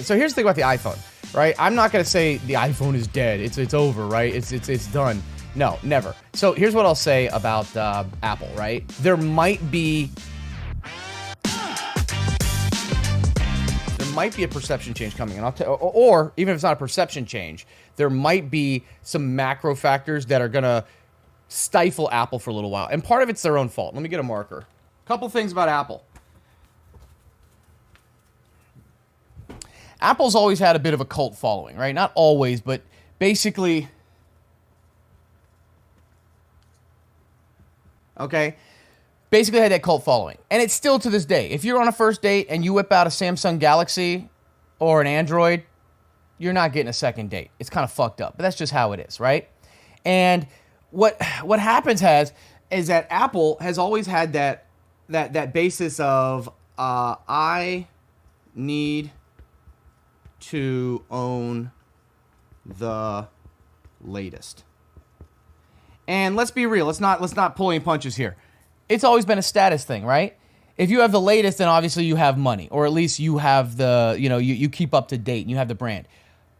So here's the thing about the iPhone, right? I'm not going to say the iPhone is dead. It's over, right? It's done. No, never. So here's what I'll say about Apple, right? There might be a perception change coming, and or even if it's not a perception change, there might be some macro factors that are gonna stifle Apple for a little while, and part of it's their own fault. Let me get a marker. Couple things about Apple. Apple's always had a bit of a cult following, right? Not always, but basically, okay? Basically had that cult following. And it's still to this day. If you're on a first date and you whip out a Samsung Galaxy or an Android, you're not getting a second date. It's kind of fucked up, but that's just how it is, right? And what happens is that Apple has always had that basis of I need to own the latest. And let's be real. Let's not pull any punches here. It's always been a status thing, right? If you have the latest, then obviously you have money, or at least you have you keep up to date and you have the brand.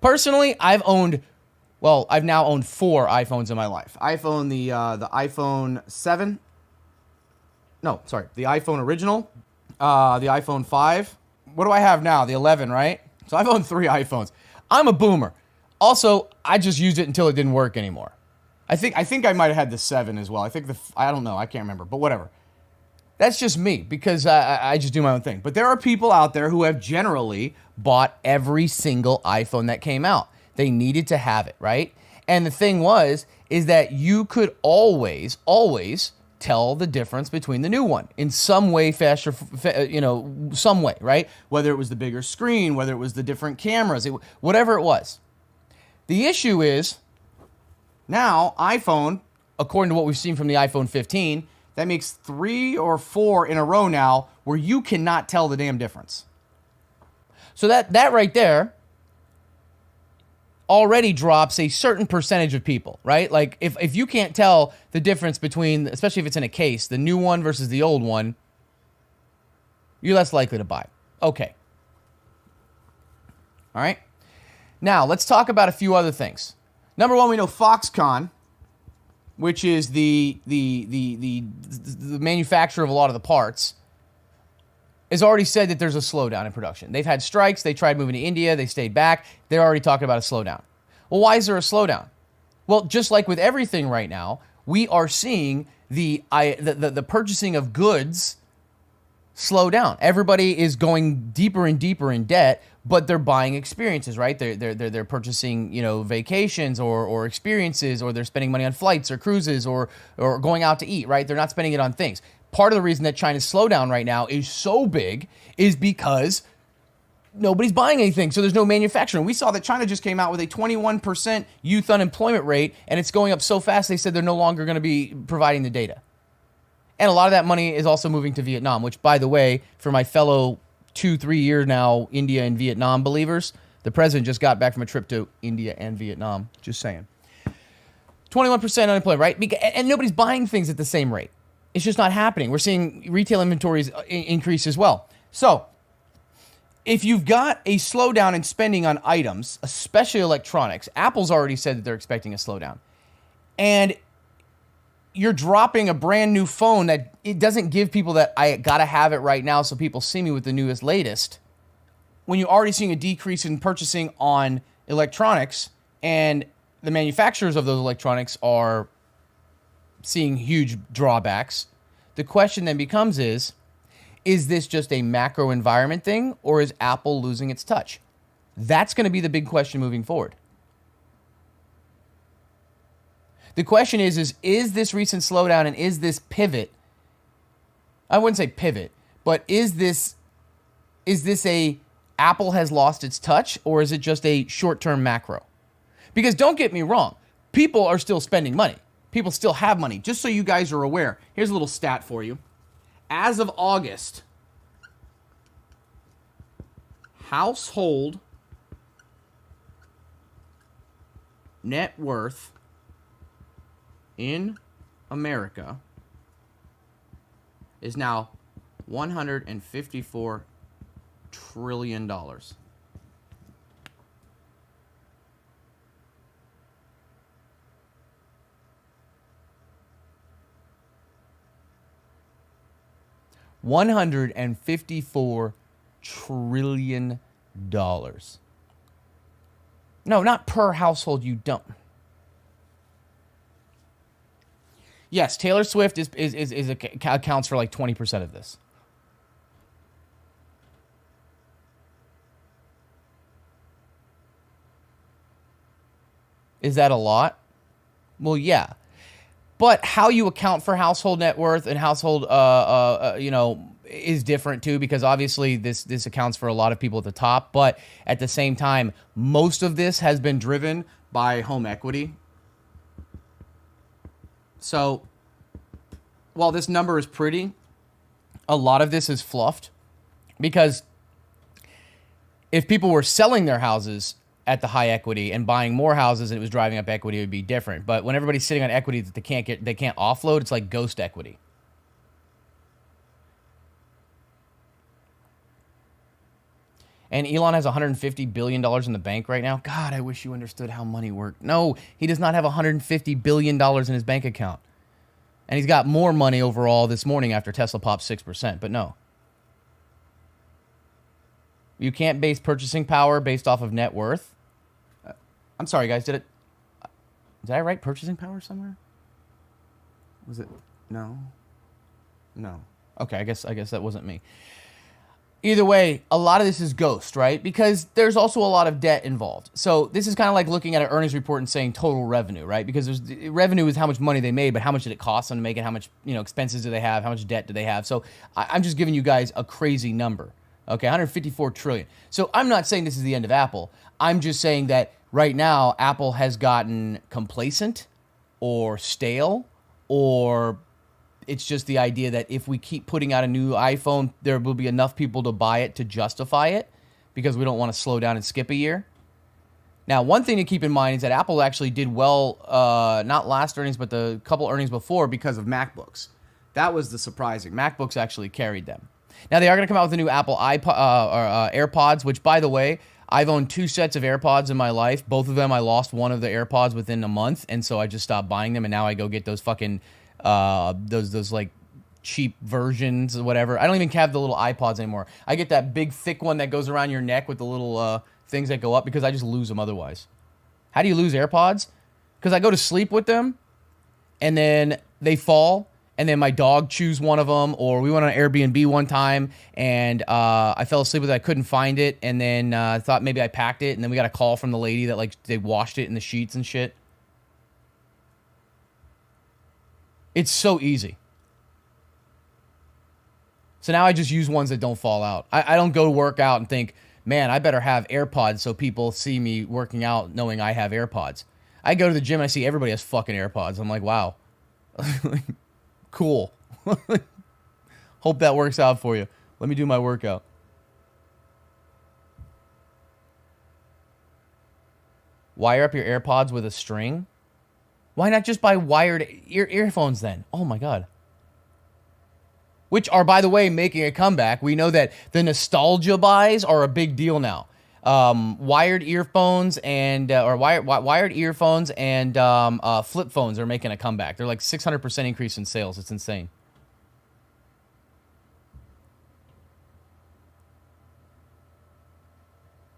Personally, I've now owned 4 iPhones in my life. I've owned the iPhone 7. No, sorry, the iPhone original, the iPhone 5. What do I have now? The 11, right? So I've owned 3 iPhones. I'm a boomer. Also, I just used it until it didn't work anymore. I think I might have had the 7 as well. I don't know. I can't remember, but whatever. That's just me because I just do my own thing. But there are people out there who have generally bought every single iPhone that came out. They needed to have it, right? And the thing is that you could always tell the difference between the new one in some way, some way, right? Whether it was the bigger screen, whether it was the different cameras, whatever it was. The issue is, now, iPhone, according to what we've seen from the iPhone 15, that makes 3 or 4 in a row now where you cannot tell the damn difference. So that right there already drops a certain percentage of people, right? Like, if you can't tell the difference between, especially if it's in a case, the new one versus the old one, you're less likely to buy. Okay. All right. Now, let's talk about a few other things. Number one, we know Foxconn, which is the manufacturer of a lot of the parts, has already said that there's a slowdown in production. They've had strikes. They tried moving to India. They stayed back. They're already talking about a slowdown. Well, why is there a slowdown? Well, just like with everything right now, we are seeing the purchasing of goods slow down. Everybody is going deeper and deeper in debt, but they're buying experiences, right? They're purchasing, vacations or experiences, or they're spending money on flights or cruises or going out to eat, right? They're not spending it on things. Part of the reason that China's slowdown right now is so big is because nobody's buying anything, so there's no manufacturing. We saw that China just came out with a 21% youth unemployment rate, and it's going up so fast they said they're no longer going to be providing the data. And a lot of that money is also moving to Vietnam, which, by the way, for my fellow 2-3 year now India and Vietnam believers, the president just got back from a trip to India and Vietnam. Just saying. 21% unemployment, right? And nobody's buying things at the same rate. It's just not happening. We're seeing retail inventories increase as well. So if you've got a slowdown in spending on items, especially electronics, Apple's already said that they're expecting a slowdown. And you're dropping a brand new phone that it doesn't give people that I gotta have it right now so people see me with the newest, latest. When you're already seeing a decrease in purchasing on electronics and the manufacturers of those electronics are seeing huge drawbacks, the question then becomes is this just a macro environment thing, or is Apple losing its touch? That's going to be the big question moving forward. The question is this recent slowdown and is this pivot, I wouldn't say pivot, but is this a Apple has lost its touch, or is it just a short-term macro? Because don't get me wrong, people are still spending money. People still have money. Just so you guys are aware, here's a little stat for you. As of August, household net worth in America is now $154 trillion. $154 trillion. No, not per household, you don't. Yes, Taylor Swift accounts for like 20% of this. Is that a lot? Well, yeah. But how you account for household net worth and household, is different too, because obviously this accounts for a lot of people at the top. But at the same time, most of this has been driven by home equity. So while this number is pretty, a lot of this is fluffed, because if people were selling their houses at the high equity and buying more houses and it was driving up equity, it would be different. But when everybody's sitting on equity that they can't offload, it's like ghost equity. And Elon has $150 billion in the bank right now. God, I wish you understood how money worked. No, he does not have $150 billion in his bank account. And he's got more money overall this morning after Tesla popped 6%. But no. You can't base purchasing power based off of net worth. I'm sorry, guys. Did I write purchasing power somewhere? Was it? No. Okay, I guess that wasn't me. Either way, a lot of this is ghost, right? Because there's also a lot of debt involved. So this is kind of like looking at an earnings report and saying total revenue, right? Because revenue is how much money they made, but how much did it cost them to make it? How much expenses do they have? How much debt do they have? So I'm just giving you guys a crazy number. Okay, 154 trillion. So I'm not saying this is the end of Apple. I'm just saying that right now Apple has gotten complacent or stale, or it's just the idea that if we keep putting out a new iPhone, there will be enough people to buy it to justify it, because we don't want to slow down and skip a year. Now, one thing to keep in mind is that Apple actually did well, not last earnings, but the couple earnings before, because of MacBooks. That was the surprising. MacBooks actually carried them. Now, they are going to come out with a new Apple AirPods, which, by the way, I've owned 2 sets of AirPods in my life. Both of them, I lost one of the AirPods within a month, and so I just stopped buying them, and now I go get those fucking, those like cheap versions or whatever. I don't even have the little iPods anymore. I get that big, thick one that goes around your neck with the little things that go up, because I just lose them otherwise. How do you lose AirPods? Because I go to sleep with them, and then they fall, and then my dog chews one of them, or we went on Airbnb one time, and I fell asleep with it. I couldn't find it, and then thought maybe I packed it, and then we got a call from the lady that, like, they washed it in the sheets and shit. It's so easy. So now I just use ones that don't fall out. I don't go to work out and think, man, I better have AirPods so people see me working out knowing I have AirPods. I go to the gym and I see everybody has fucking AirPods. I'm like, wow. Cool. Hope that works out for you. Let me do my workout. Wire up your AirPods with a string? Why not just buy wired earphones then? Oh my God. Which are, by the way, making a comeback. We know that the nostalgia buys are a big deal now. Wired earphones and wired earphones and flip phones are making a comeback. They're like 600% increase in sales. It's insane.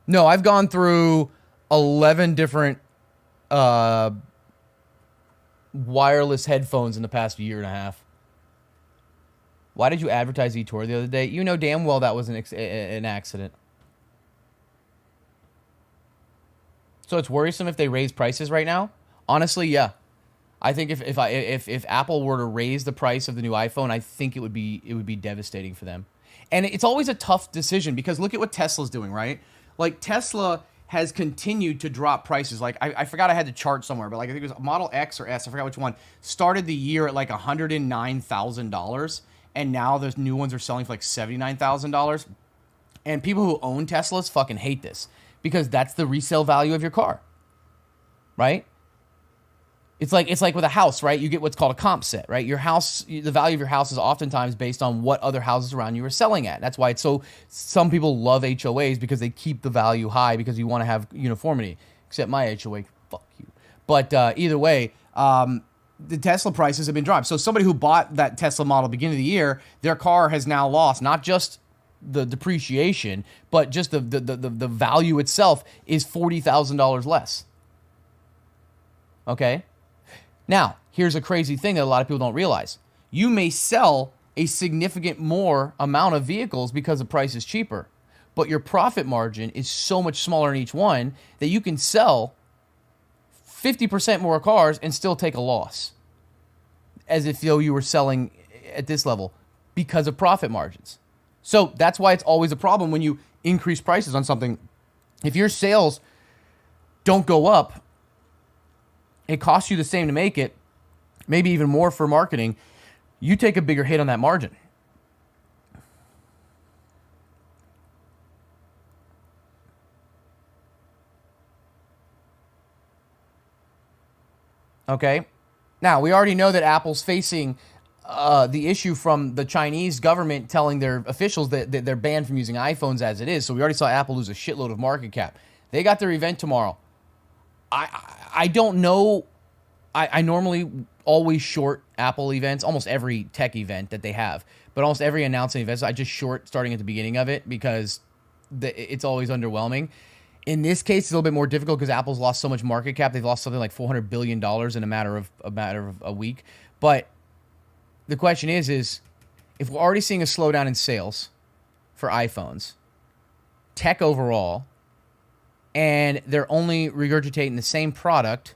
No, I've gone through 11 different wireless headphones in the past year and a half. Why did you advertise eToro the other day? You know damn well that was an accident. So it's worrisome if they raise prices right now? Honestly, yeah. I think if Apple were to raise the price of the new iPhone, I think it would be devastating for them. And it's always a tough decision, because look at what Tesla's doing, right? Like, Tesla has continued to drop prices. Like, I forgot I had the chart somewhere, but like I think it was Model X or S, I forgot which one, started the year at like $109,000, and now those new ones are selling for like $79,000. And people who own Teslas fucking hate this, because that's the resale value of your car, right? It's like with a house, right? You get what's called a comp set, right? Your house, the value of your house is oftentimes based on what other houses around you are selling at. That's why it's so, some people love HOAs, because they keep the value high, because you want to have uniformity. Except my HOA, fuck you. But either way, the Tesla prices have been dropped. So somebody who bought that Tesla model beginning of the year, their car has now lost not just the depreciation, but just the value itself is $40,000 less. Okay? Now, here's a crazy thing that a lot of people don't realize. You may sell a significant more amount of vehicles because the price is cheaper, but your profit margin is so much smaller in each one that you can sell 50% more cars and still take a loss, as if though you were selling at this level because of profit margins. So that's why it's always a problem when you increase prices on something. If your sales don't go up, it costs you the same to make it, maybe even more for marketing, you take a bigger hit on that margin. Okay? Now, we already know that Apple's facing the issue from the Chinese government telling their officials that they're banned from using iPhones as it is. So we already saw Apple lose a shitload of market cap. They got their event tomorrow. I don't know. I normally always short Apple events, almost every tech event that they have. But almost every announcement event, I just short starting at the beginning of it because it's always underwhelming. In this case, it's a little bit more difficult because Apple's lost so much market cap. They've lost something like $400 billion in a matter of a week. But the question is if we're already seeing a slowdown in sales for iPhones, tech overall, and they're only regurgitating the same product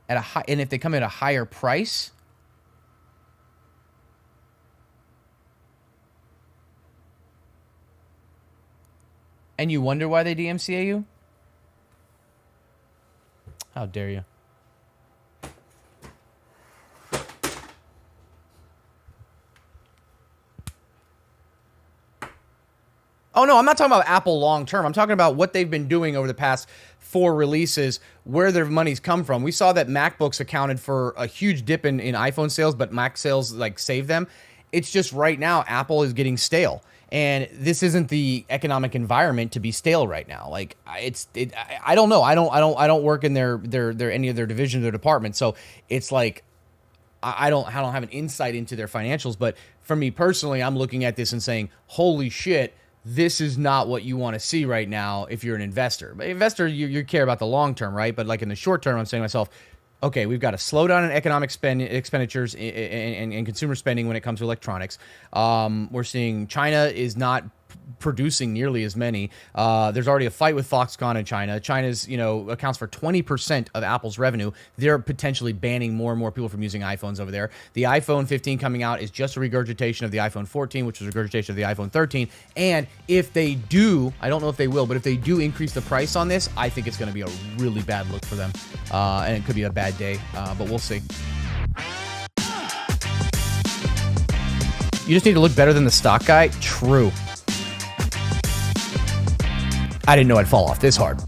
at a high, and if they come at a higher price, and you wonder why they DMCA you? How dare you? Oh, no, I'm not talking about Apple long term. I'm talking about what they've been doing over the past 4 releases, where their money's come from. We saw that MacBooks accounted for a huge dip in iPhone sales, but Mac sales like saved them. It's just right now, Apple is getting stale. And this isn't the economic environment to be stale right now. Like I don't know. I don't work in their any of their divisions or departments. So it's like I don't have an insight into their financials. But for me personally, I'm looking at this and saying, holy shit, this is not what you want to see right now if you're an investor. But investor, you care about the long term, right? But like in the short term, I'm saying to myself, okay, we've got a slowdown in economic expenditures and consumer spending when it comes to electronics. We're seeing China is not producing nearly as many. There's already a fight with Foxconn in China. China's, accounts for 20% of Apple's revenue. They're potentially banning more and more people from using iPhones over there. The iPhone 15 coming out is just a regurgitation of the iPhone 14, which was a regurgitation of the iPhone 13. And if they do, I don't know if they will, but if they do increase the price on this, I think it's going to be a really bad look for them. And it could be a bad day, but we'll see. You just need to look better than the stock guy? True. I didn't know I'd fall off this hard.